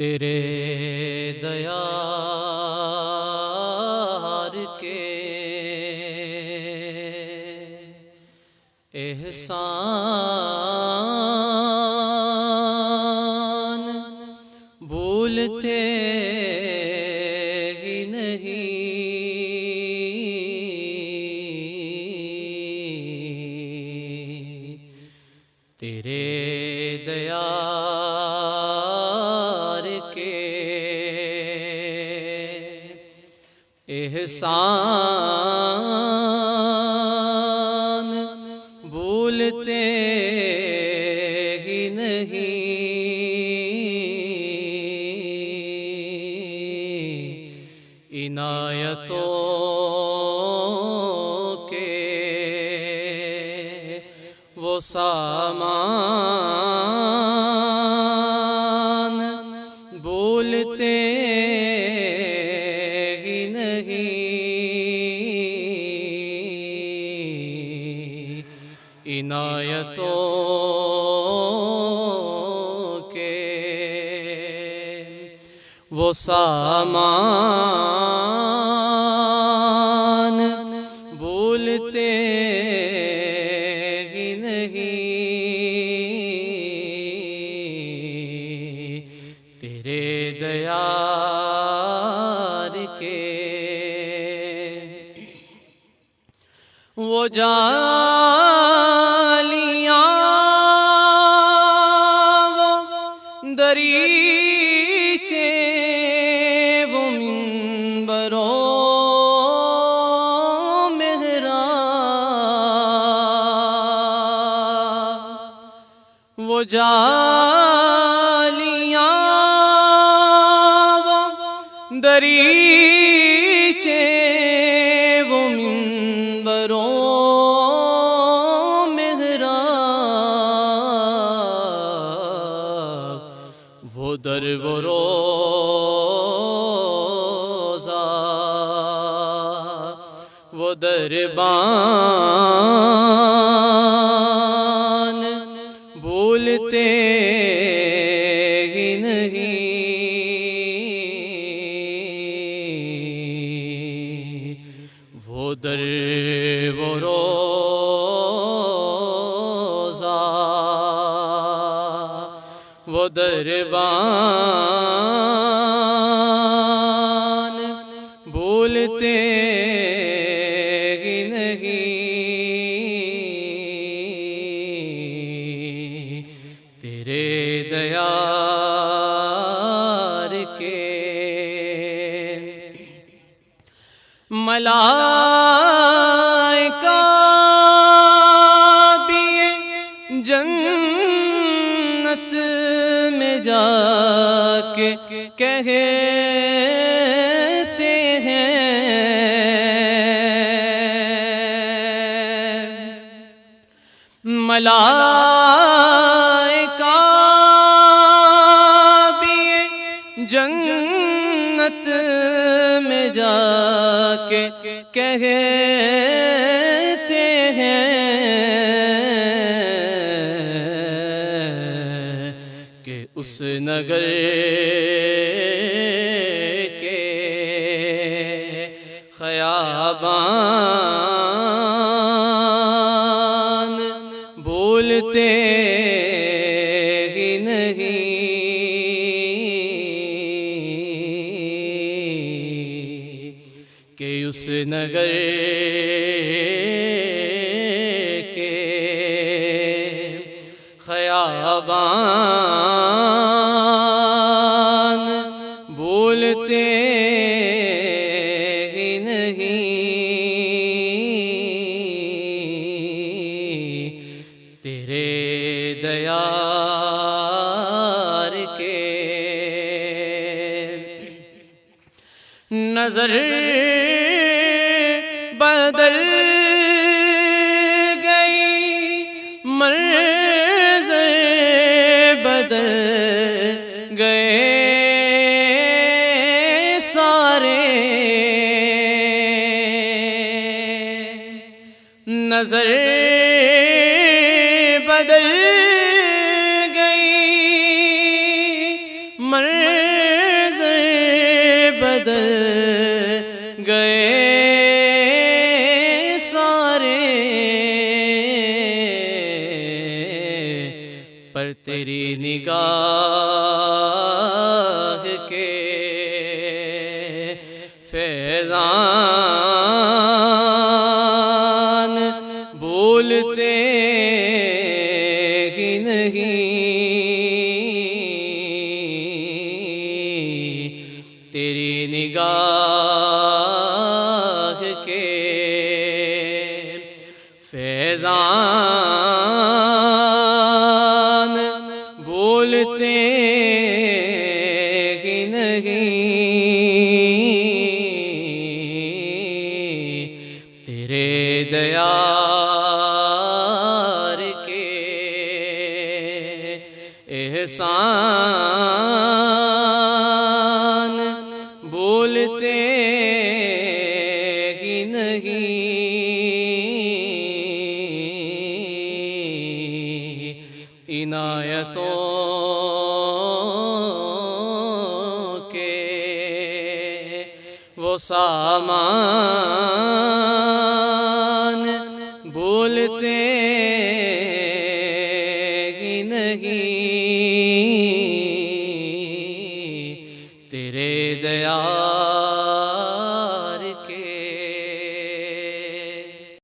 तेरे दयार के एहसान भूलते ही नहीं। तेरे दयार के एहसान भूलते ही नहीं। इनायतों के वो सामान भूलते ही नहीं। इनायतों के वो सामान भूलते ही नहीं। तेरे दयार के वो जालियां वो दरीचे वो मिंबरों मेहराब। वो जालियां वो दरीचे वो मिंबरों वो दर वो रोज़ा वो दरबान भूलते ही नहीं। वो दर वो रोज़ा वो दरबान भूलते ही नहीं। तेरे दयार के मलाइका भी जन्नत में जाके कहते हैं। मलाइका भी जन्नत में जाके कहते हैं कि उस नगर के ख़याबान भूलते ही नहीं। कि उस नगर के ख़याबान भूलते ही नहीं। तेरे दयार के नजर बदल गई मंज़र बदल गए सारे। नजर बदल गई मंज़र जर बदल गए सारे, पर तेरी निगाह के फैज़ान भूलते ही नहीं। तेरी निगाह के फैज़ान भूलते ही नहीं। तेरे दयार के एहसान भूलते ही नहीं। इनायतों के वो सामान भूलते ही नहीं।